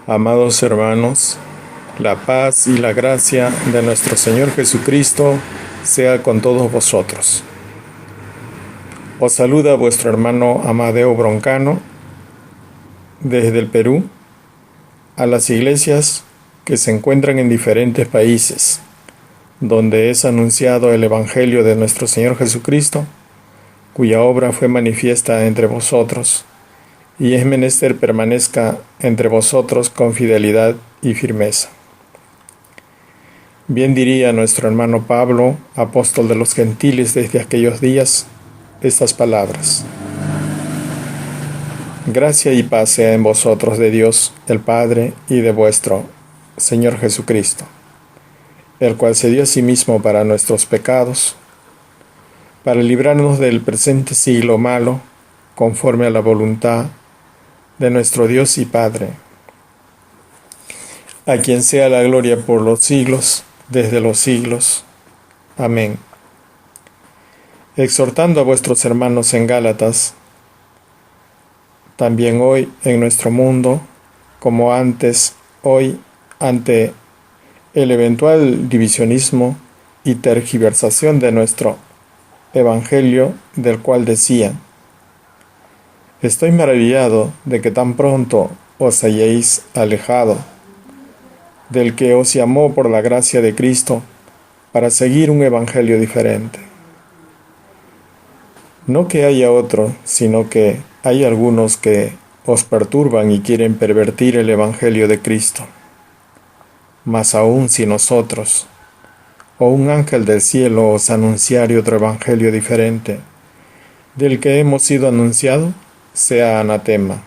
Amados hermanos, la paz y la gracia de nuestro Señor Jesucristo sea con todos vosotros. Os saluda vuestro hermano Amadeo Broncano desde el Perú a las iglesias que se encuentran en diferentes países, donde es anunciado el Evangelio de nuestro Señor Jesucristo, cuya obra fue manifiesta entre vosotros, y es menester permanezca entre vosotros con fidelidad y firmeza. Bien diría nuestro hermano Pablo, apóstol de los gentiles desde aquellos días, estas palabras: gracia y paz sea en vosotros de Dios el Padre y de vuestro Señor Jesucristo, el cual se dio a sí mismo para nuestros pecados, para librarnos del presente siglo malo, conforme a la voluntad de nuestro Dios y Padre, a quien sea la gloria por los siglos, desde los siglos. Amén. Exhortando a vuestros hermanos en Gálatas, también hoy en nuestro mundo, como antes, hoy, ante el eventual divisionismo y tergiversación de nuestro Evangelio, del cual decía: estoy maravillado de que tan pronto os hayáis alejado del que os llamó por la gracia de Cristo para seguir un evangelio diferente. No que haya otro, sino que hay algunos que os perturban y quieren pervertir el evangelio de Cristo. Mas aún si nosotros, o un ángel del cielo, os anunciare otro evangelio diferente del que hemos sido anunciado, sea anatema.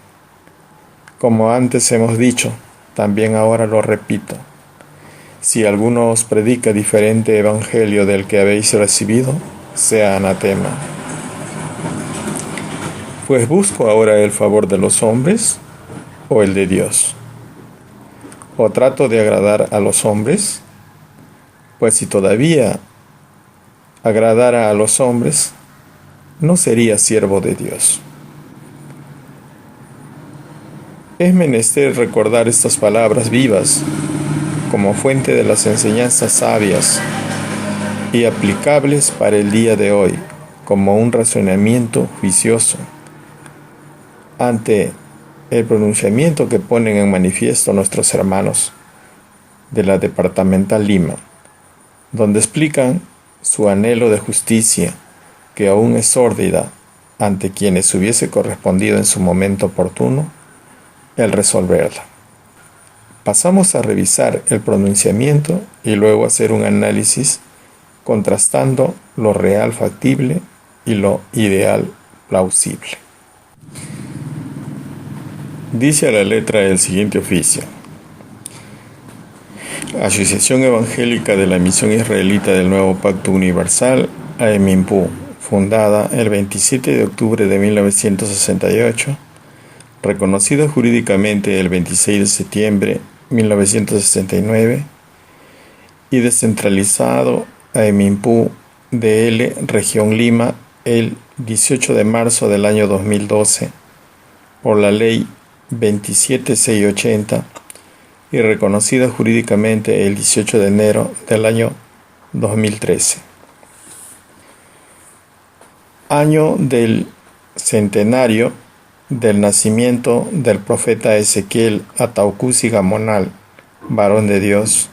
Como antes hemos dicho, también ahora lo repito: si alguno os predica diferente evangelio del que habéis recibido, sea anatema. Pues busco ahora el favor de los hombres o el de Dios. ¿O trato de agradar a los hombres? Pues si todavía agradara a los hombres, no sería siervo de Dios. Es menester recordar estas palabras vivas como fuente de las enseñanzas sabias y aplicables para el día de hoy, como un razonamiento juicioso ante el pronunciamiento que ponen en manifiesto nuestros hermanos de la Departamental Lima, donde explican su anhelo de justicia, que aún es sórdida, ante quienes hubiese correspondido en su momento oportuno el resolverla. Pasamos a revisar el pronunciamiento y luego hacer un análisis contrastando lo real factible y lo ideal plausible. Dice a la letra el siguiente oficio: Asociación Evangélica de la Misión Israelita del Nuevo Pacto Universal, AEMIMPU, fundada el 27 de octubre de 1968, reconocida jurídicamente el 26 de septiembre de 1969 y descentralizado AEMIMPU DL Región Lima el 18 de marzo del año 2012 por la Ley 27680 y reconocida jurídicamente el 18 de enero del año 2013. Año del centenario del nacimiento del profeta Ezequiel Ataucusi Gamonal, varón de Dios,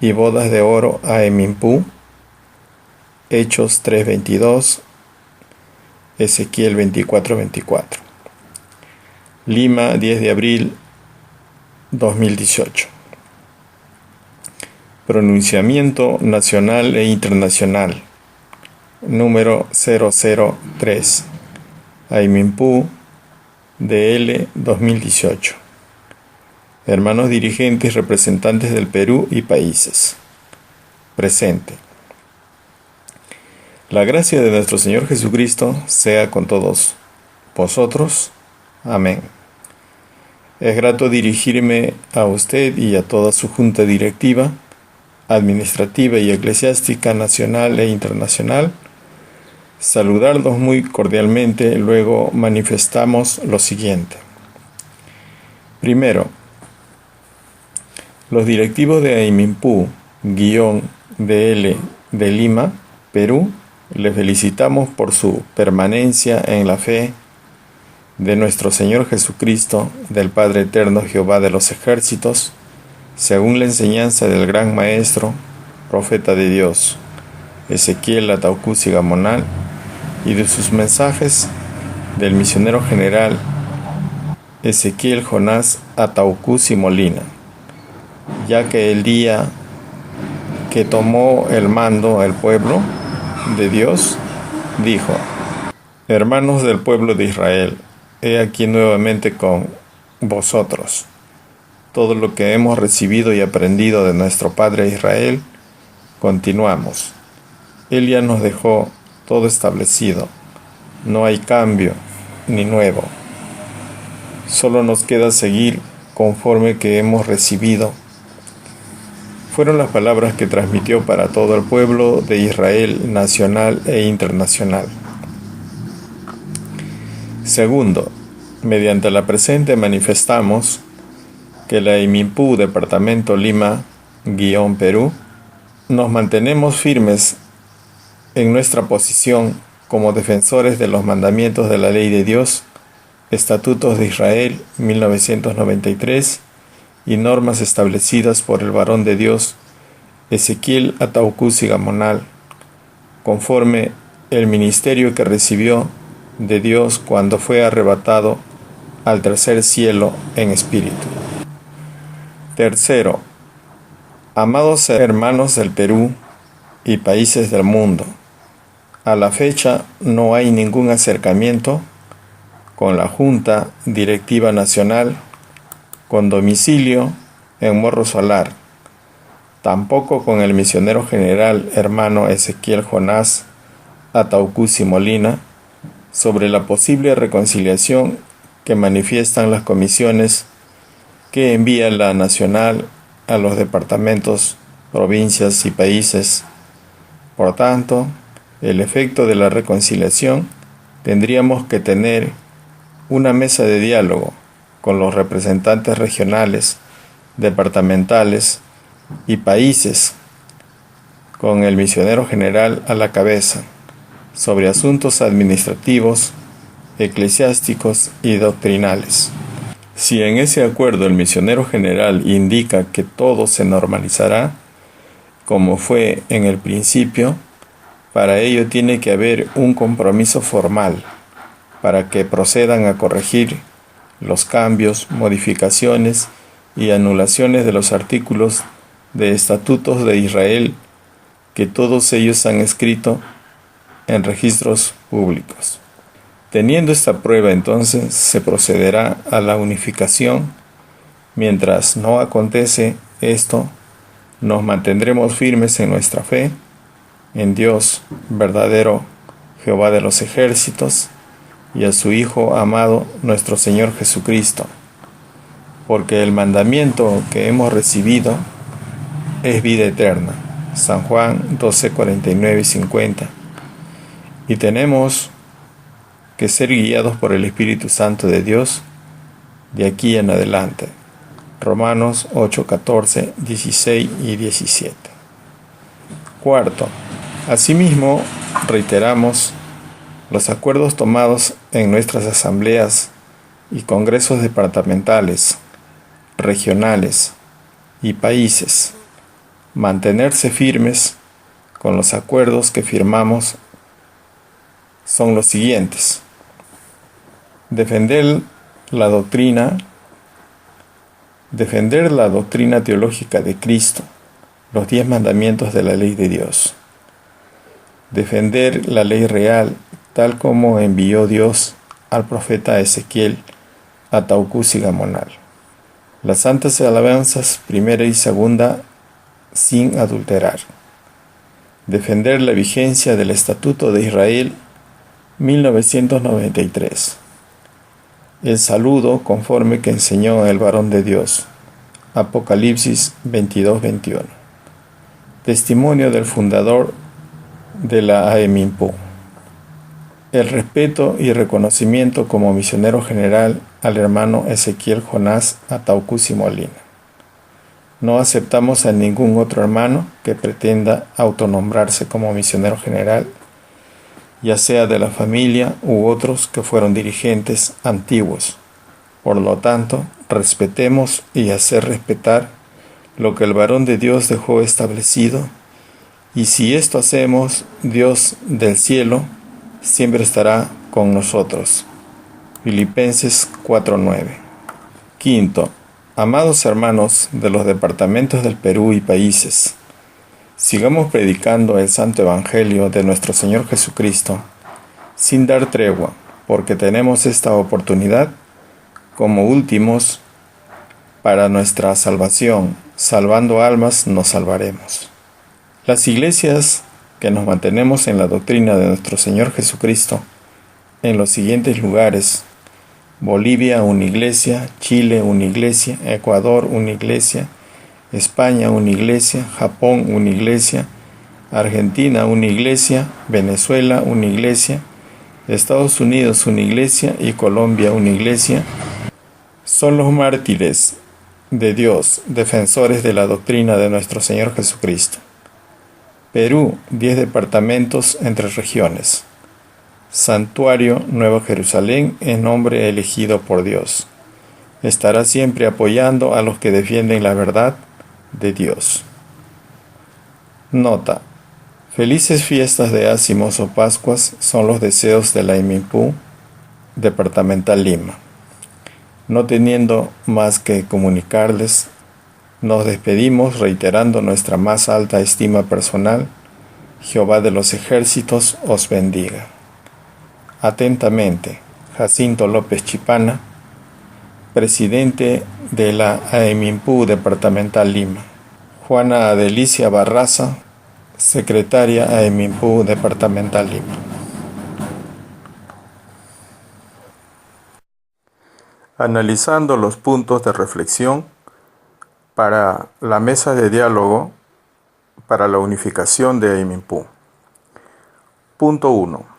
y bodas de oro a Emimpu, Hechos 3:22, Ezequiel 24:24. Lima, 10 de abril 2018. Pronunciamiento nacional e internacional. Número 003. AEMIMPU DL 2018. Hermanos dirigentes, representantes del Perú y países. Presente. La gracia de nuestro Señor Jesucristo sea con todos vosotros. Amén. Es grato dirigirme a usted y a toda su junta directiva, administrativa y eclesiástica nacional e internacional. Saludarlos muy cordialmente, luego manifestamos lo siguiente. Primero, Los directivos de AIMIMPU-DL de Lima, Perú, le felicitamos por su permanencia en la fe de nuestro Señor Jesucristo, del Padre Eterno Jehová de los ejércitos, según la enseñanza del gran maestro, profeta de Dios, Ezequiel Ataucusi Gamonal, y de sus mensajes del misionero general Ezequiel Jonás Ataucusi Molina, ya que el día que tomó el mando al pueblo de Dios, dijo: hermanos del pueblo de Israel, he aquí nuevamente con vosotros. Todo lo que hemos recibido y aprendido de nuestro Padre Israel, continuamos. Él ya nos dejó todo establecido. No hay cambio ni nuevo. Solo nos queda seguir conforme que hemos recibido. Fueron las palabras que transmitió para todo el pueblo de Israel nacional e internacional. Segundo, mediante la presente manifestamos que la AIMIMPU Departamento Lima-Perú nos mantenemos firmes en nuestra posición como defensores de los mandamientos de la ley de Dios, estatutos de Israel 1993 y normas establecidas por el varón de Dios Ezequiel Ataucusi Gamonal, conforme el ministerio que recibió de Dios cuando fue arrebatado al tercer cielo en espíritu. Tercero, amados hermanos del Perú y países del mundo, a la fecha no hay ningún acercamiento con la Junta Directiva Nacional con domicilio en Morro Solar, tampoco con el misionero general hermano Ezequiel Jonás Ataucusi Molina, sobre la posible reconciliación que manifiestan las comisiones que envía la Nacional a los departamentos, provincias y países. Por tanto, el efecto de la reconciliación tendríamos que tener una mesa de diálogo con los representantes regionales, departamentales y países, con el misionero general a la cabeza, sobre asuntos administrativos, eclesiásticos y doctrinales. Si en ese acuerdo el misionero general indica que todo se normalizará, como fue en el principio, para ello tiene que haber un compromiso formal para que procedan a corregir los cambios, modificaciones y anulaciones de los artículos de estatutos de Israel que todos ellos han escrito en registros públicos. Teniendo esta prueba, entonces se procederá a la unificación. Mientras no acontece esto, nos mantendremos firmes en nuestra fe, en Dios verdadero, Jehová de los ejércitos, y a su Hijo amado, nuestro Señor Jesucristo, porque el mandamiento que hemos recibido es vida eterna. San Juan 12, 49 y 50. Y tenemos que ser guiados por el Espíritu Santo de Dios de aquí en adelante. Romanos 8, 14, 16 y 17. Cuarto, asimismo reiteramos los acuerdos tomados en nuestras asambleas y congresos departamentales, regionales y países. Mantenerse firmes con los acuerdos que firmamos son los siguientes: defender la doctrina teológica de Cristo, los 10 mandamientos de la ley de Dios; defender la ley real, tal como envió Dios al profeta Ezequiel Ataucusi Gamonal; las santas alabanzas primera y segunda sin adulterar; defender la vigencia del Estatuto de Israel 1993; el saludo conforme que enseñó el varón de Dios, Apocalipsis 22, 21; testimonio del fundador de la AIMIMPU; el respeto y reconocimiento como misionero general al hermano Ezequiel Jonás Ataucusi Molina; No aceptamos a ningún otro hermano que pretenda autonombrarse como misionero general, ya sea de la familia u otros que fueron dirigentes antiguos. Por lo tanto, respetemos y hacer respetar lo que el varón de Dios dejó establecido, y si esto hacemos, Dios del cielo siempre estará con nosotros. Filipenses 4:9. Quinto, amados hermanos de los departamentos del Perú y países, sigamos predicando el santo evangelio de nuestro Señor Jesucristo sin dar tregua, porque tenemos esta oportunidad como últimos para nuestra salvación. Salvando almas nos salvaremos. Las iglesias que nos mantenemos en la doctrina de nuestro Señor Jesucristo en los siguientes lugares: Bolivia, una iglesia; Chile, una iglesia; Ecuador, una iglesia; España, una iglesia; Japón, una iglesia; Argentina, una iglesia; Venezuela, una iglesia; Estados Unidos, una iglesia; y Colombia, una iglesia, son los mártires de Dios, defensores de la doctrina de nuestro Señor Jesucristo. Perú, 10 departamentos entre regiones. Santuario Nueva Jerusalén, en nombre elegido por Dios. Estará siempre apoyando a los que defienden la verdad de Dios. Nota: felices fiestas de Ácimos o Pascuas son los deseos de la IMINPU Departamental Lima. No teniendo más que comunicarles, nos despedimos reiterando nuestra más alta estima personal. Jehová de los ejércitos os bendiga. Atentamente, Jacinto López Chipana, presidente de la AEMINPU Departamental Lima. Juana Adelicia Barraza, secretaria AEMINPU Departamental Lima. Analizando los puntos de reflexión para la mesa de diálogo para la unificación de AEMINPU. Punto 1.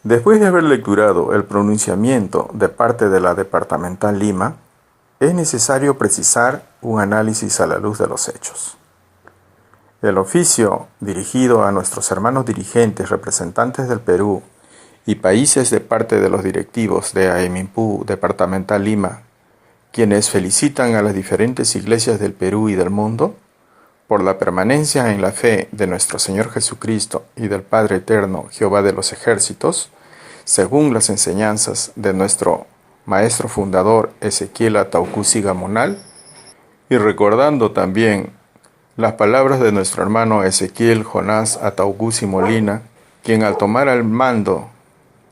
Después de haber lecturado el pronunciamiento de parte de la Departamental Lima, es necesario precisar un análisis a la luz de los hechos. El oficio dirigido a nuestros hermanos dirigentes, representantes del Perú y países de parte de los directivos de AEMINPU Departamental Lima, quienes felicitan a las diferentes iglesias del Perú y del mundo por la permanencia en la fe de nuestro Señor Jesucristo y del Padre Eterno, Jehová de los ejércitos, según las enseñanzas de nuestro maestro fundador Ezequiel Ataucusi Gamonal, y recordando también las palabras de nuestro hermano Ezequiel Jonás Ataucusi Molina, quien al tomar el mando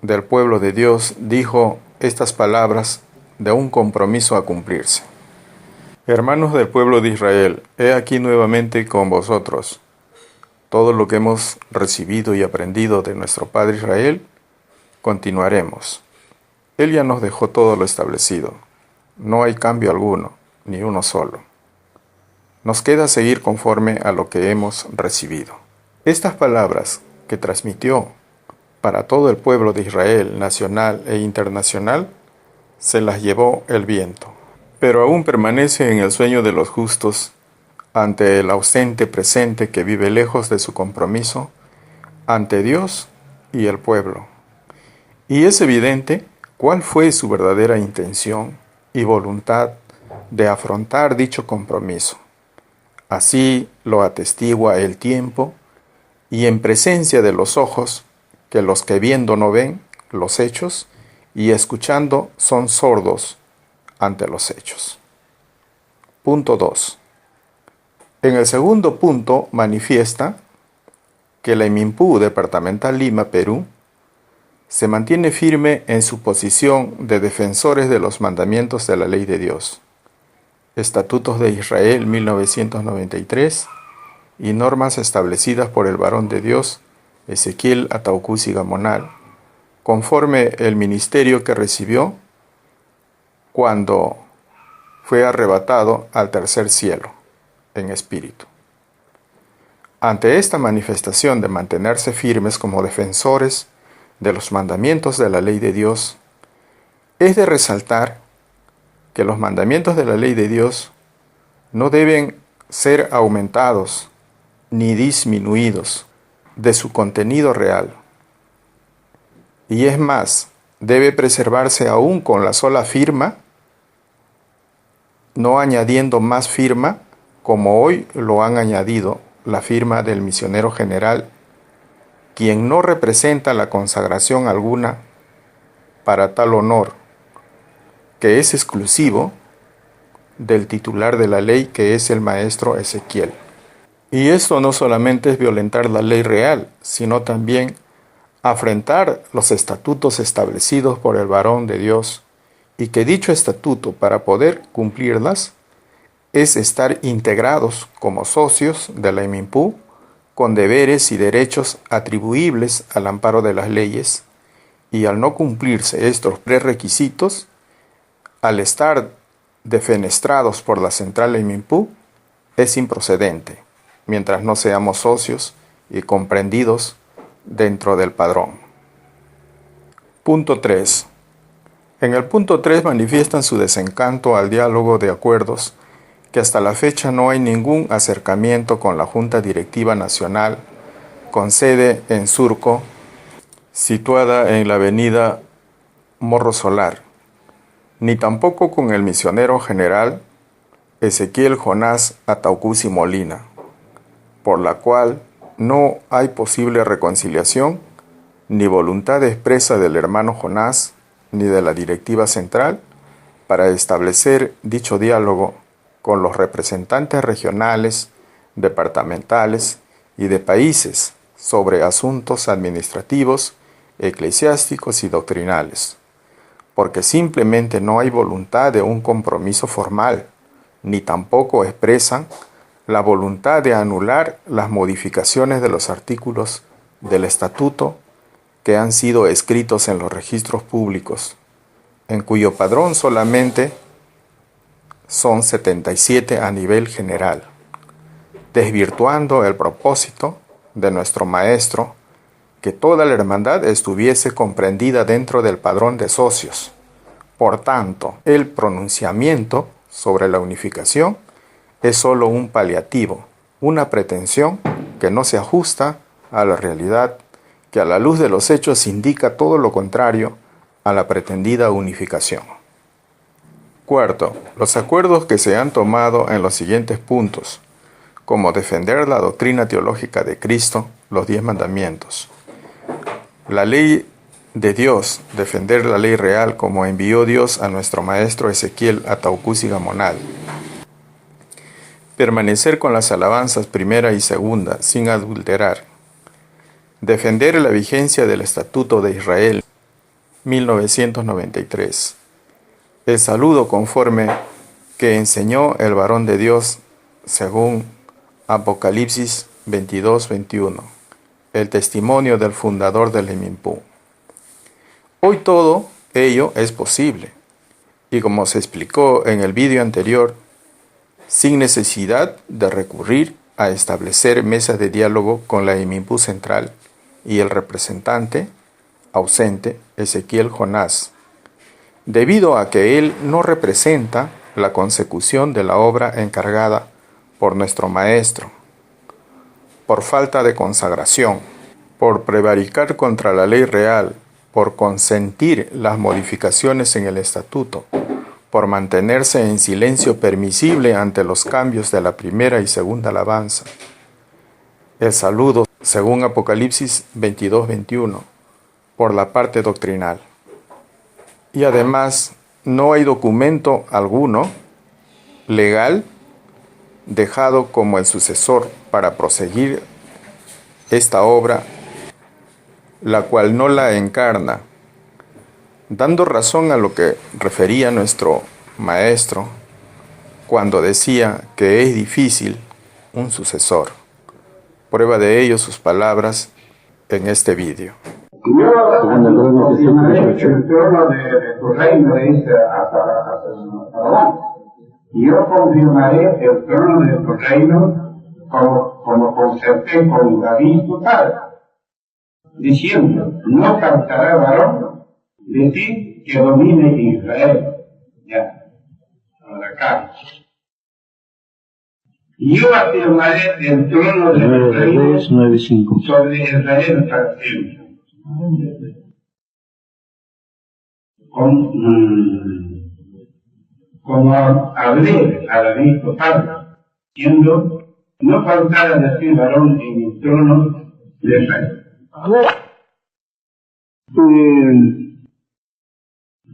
del pueblo de Dios dijo estas palabras de un compromiso a cumplirse. Hermanos del pueblo de Israel, he aquí nuevamente con vosotros. Todo lo que hemos recibido y aprendido de nuestro Padre Israel, continuaremos. Él ya nos dejó todo lo establecido. No hay cambio alguno, ni uno solo. Nos queda seguir conforme a lo que hemos recibido. Estas palabras que transmitió para todo el pueblo de Israel, nacional e internacional, se las llevó el viento. Pero aún permanece en el sueño de los justos ante el ausente presente que vive lejos de su compromiso ante Dios y el pueblo. Y es evidente cuál fue su verdadera intención y voluntad de afrontar dicho compromiso. Así lo atestigua el tiempo y en presencia de los ojos, que los que viendo no ven los hechos y escuchando son sordos ante los hechos. Punto 2. En el segundo punto manifiesta que la IMINPU Departamental Lima, Perú, se mantiene firme en su posición de defensores de los mandamientos de la ley de Dios, Estatutos de Israel 1993 y normas establecidas por el varón de Dios Ezequiel Ataucusi Gamonal, conforme el ministerio que recibió cuando fue arrebatado al tercer cielo en espíritu. Ante esta manifestación de mantenerse firmes como defensores de los mandamientos de la ley de Dios, es de resaltar que los mandamientos de la ley de Dios no deben ser aumentados ni disminuidos de su contenido real. Y es más, debe preservarse aún con la sola firma, no añadiendo más firma, como hoy lo han añadido la firma del misionero general, quien no representa la consagración alguna para tal honor, que es exclusivo del titular de la ley, que es el maestro Ezequiel. Y esto no solamente es violentar la ley real, sino también afrentar los estatutos establecidos por el varón de Dios, y que dicho estatuto, para poder cumplirlas, es estar integrados como socios de la EMINPU, con deberes y derechos atribuibles al amparo de las leyes, y al no cumplirse estos prerequisitos, al estar defenestrados por la central EMINPU, es improcedente, mientras no seamos socios y comprendidos dentro del padrón. Punto 3. En el punto 3 manifiestan su desencanto al diálogo de acuerdos, que hasta la fecha no hay ningún acercamiento con la Junta Directiva Nacional, con sede en Surco, situada en la avenida Morro Solar, ni tampoco con el misionero general Ezequiel Jonás Ataucusi Molina, por la cual no hay posible reconciliación ni voluntad expresa del hermano Jonás ni de la directiva central para establecer dicho diálogo con los representantes regionales, departamentales y de países sobre asuntos administrativos, eclesiásticos y doctrinales, porque simplemente no hay voluntad de un compromiso formal, ni tampoco expresan la voluntad de anular las modificaciones de los artículos del estatuto que han sido escritos en los registros públicos, en cuyo padrón solamente son 77 a nivel general, desvirtuando el propósito de nuestro maestro, que toda la hermandad estuviese comprendida dentro del padrón de socios. Por tanto, el pronunciamiento sobre la unificación es solo un paliativo, una pretensión que no se ajusta a la realidad, que a la luz de los hechos indica todo lo contrario a la pretendida unificación. Cuarto, los acuerdos que se han tomado en los siguientes puntos, como defender la doctrina teológica de Cristo, los 10 mandamientos, la ley de Dios, defender la ley real como envió Dios a nuestro maestro Ezequiel Ataucusi Gamonal, permanecer con las alabanzas primera y segunda sin adulterar, defender la vigencia del Estatuto de Israel 1993, el saludo conforme que enseñó el varón de Dios según Apocalipsis 22-21, el testimonio del fundador del EMINPU. Hoy todo ello es posible, y como se explicó en el vídeo anterior, sin necesidad de recurrir a establecer mesas de diálogo con la EMINPU central y el representante ausente Ezequiel Jonás, debido a que él no representa la consecución de la obra encargada por nuestro maestro, por falta de consagración, por prevaricar contra la ley real, por consentir las modificaciones en el estatuto, por mantenerse en silencio permisible ante los cambios de la primera y segunda alabanza. El saludo, según Apocalipsis 22-21, por la parte doctrinal. Y además, no hay documento alguno legal dejado como el sucesor para proseguir esta obra, la cual no la encarna, dando razón a lo que refería nuestro maestro cuando decía que es difícil un sucesor. Prueba de ello sus palabras en este vídeo. El trono de tu reino dice yo confirmaré el trono de tu reino como concerté con David tu padre, diciendo, no faltará varón de ti que domine Israel. Ya, ahora acá. Yo afirmaré el trono de los reyes sobre Israel para siempre. Como hablé a David su padre, diciendo, no faltará decir varón en el trono de Israel.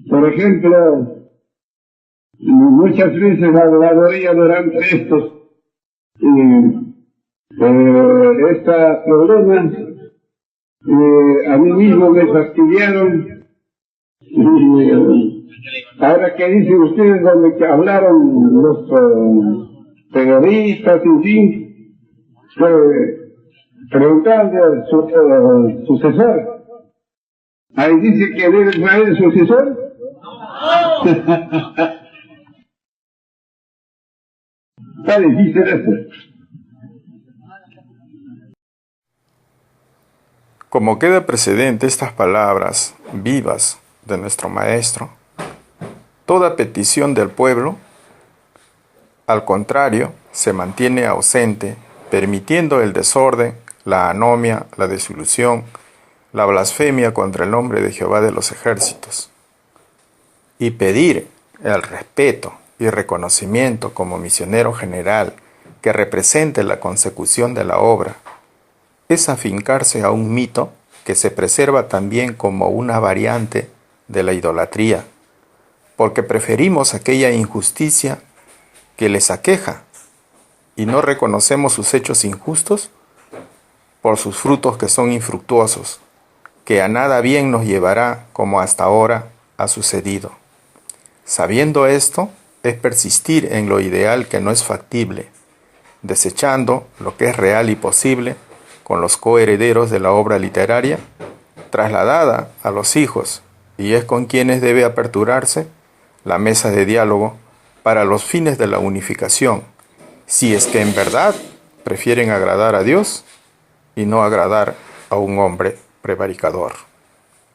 Por ejemplo, muchas veces hablaría durante estos problemas, a mí mismo me fastidiaron. Ahora que dicen ustedes donde que hablaron los periodistas, en fin, preguntarle al sucesor. Ahí dice que debe traer el sucesor. Está difícil eso. Como queda precedente estas palabras vivas de nuestro Maestro, toda petición del pueblo, al contrario, se mantiene ausente, permitiendo el desorden, la anomia, la desilusión, la blasfemia contra el nombre de Jehová de los ejércitos. Y pedir el respeto y reconocimiento como misionero general que represente la consecución de la obra es afincarse a un mito que se preserva también como una variante de la idolatría, porque preferimos aquella injusticia que les aqueja y no reconocemos sus hechos injustos por sus frutos que son infructuosos, que a nada bien nos llevará como hasta ahora ha sucedido. Sabiendo esto, es persistir en lo ideal que no es factible, desechando lo que es real y posible con los coherederos de la obra literaria, trasladada a los hijos, y es con quienes debe aperturarse la mesa de diálogo para los fines de la unificación, si es que en verdad prefieren agradar a Dios y no agradar a un hombre prevaricador,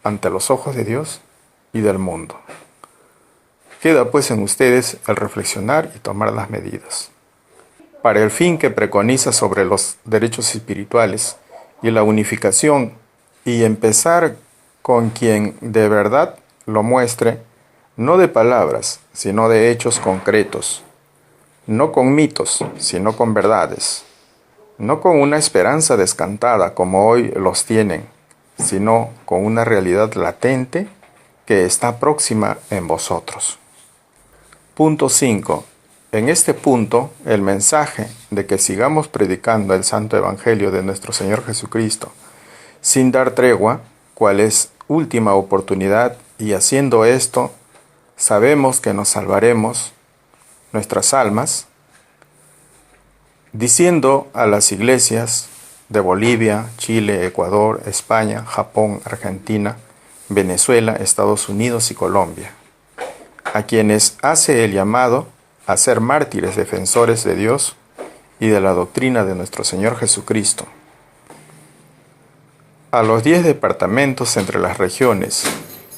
ante los ojos de Dios y del mundo. Queda pues en ustedes el reflexionar y tomar las medidas, para el fin que preconiza sobre los derechos espirituales y la unificación, y empezar con quien de verdad lo muestre, no de palabras, sino de hechos concretos, no con mitos, sino con verdades, no con una esperanza descantada como hoy los tienen, sino con una realidad latente que está próxima en vosotros. Punto 5. En este punto, el mensaje de que sigamos predicando el Santo Evangelio de nuestro Señor Jesucristo, sin dar tregua, cual es última oportunidad, y haciendo esto, sabemos que nos salvaremos nuestras almas, diciendo a las iglesias de Bolivia, Chile, Ecuador, España, Japón, Argentina, Venezuela, Estados Unidos y Colombia, a quienes hace el llamado a ser mártires defensores de Dios y de la doctrina de nuestro Señor Jesucristo. A los 10 departamentos entre las regiones,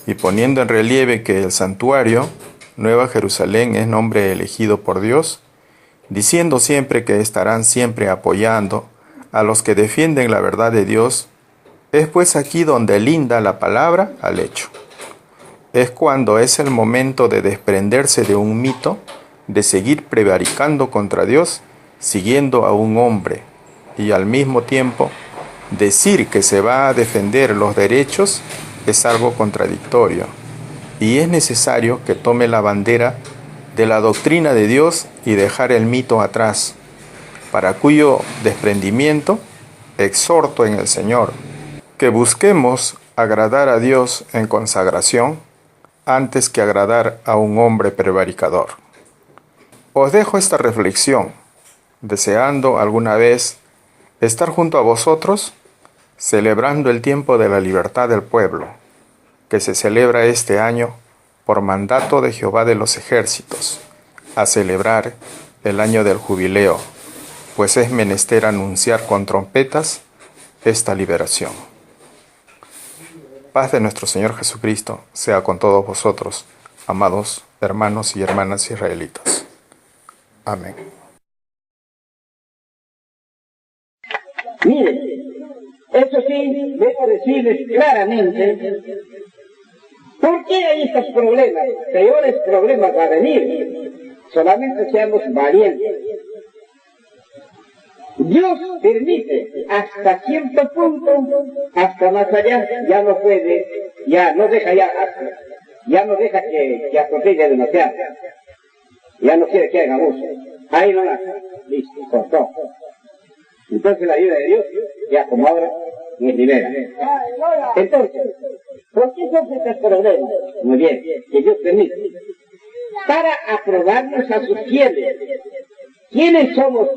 y poniendo en relieve que el santuario, Nueva Jerusalén, es nombre elegido por Dios, diciendo siempre que estarán siempre apoyando a los que defienden la verdad de Dios, es pues aquí donde linda la palabra al hecho. Es cuando es el momento de desprenderse de un mito, de seguir prevaricando contra Dios, siguiendo a un hombre, y al mismo tiempo decir que se va a defender los derechos es algo contradictorio, y es necesario que tome la bandera de la doctrina de Dios y dejar el mito atrás, para cuyo desprendimiento exhorto en el Señor, que busquemos agradar a Dios en consagración, antes que agradar a un hombre prevaricador. Os dejo esta reflexión, deseando alguna vez estar junto a vosotros, celebrando el tiempo de la libertad del pueblo, que se celebra este año por mandato de Jehová de los ejércitos, a celebrar el año del jubileo, pues es menester anunciar con trompetas esta liberación. Paz de nuestro Señor Jesucristo sea con todos vosotros, amados hermanos y hermanas israelitas. Amén. Miren, eso sí, debo decirles claramente, ¿por qué hay estos problemas? Peores problemas va a venir. Solamente seamos valientes. Dios permite hasta cierto punto, hasta más allá, ya no puede, ya no deja que atropelle demasiado. Ya no quiere que haga uso. Ahí no la listo, cortó. Entonces la ayuda de Dios, ya como ahora, nos libera. Entonces, ¿por qué son estos problemas? Muy bien, que Dios permite. Para aprobarnos a sus fieles. ¿Quiénes somos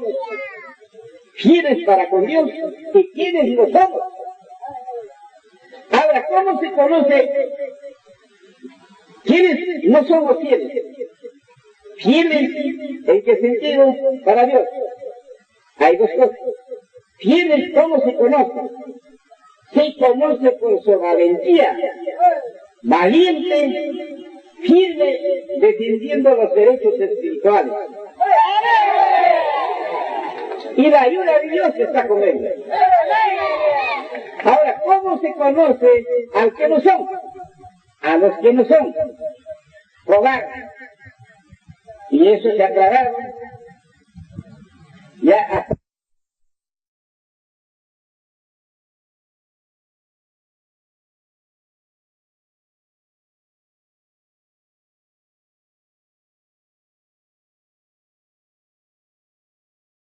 fieles para con Dios y quiénes no somos? Ahora, ¿cómo se conoce quiénes no somos fieles? Fieles, ¿en qué sentido? Para Dios. Hay dos cosas. Fieles, ¿cómo se conoce? Se conoce por su valentía, valiente, firme, defendiendo los derechos espirituales. Y la ayuda de Dios está con ellos. Ahora, ¿cómo se conoce al que no son? A los que no son. Probar. Y eso se aclaraba ya hasta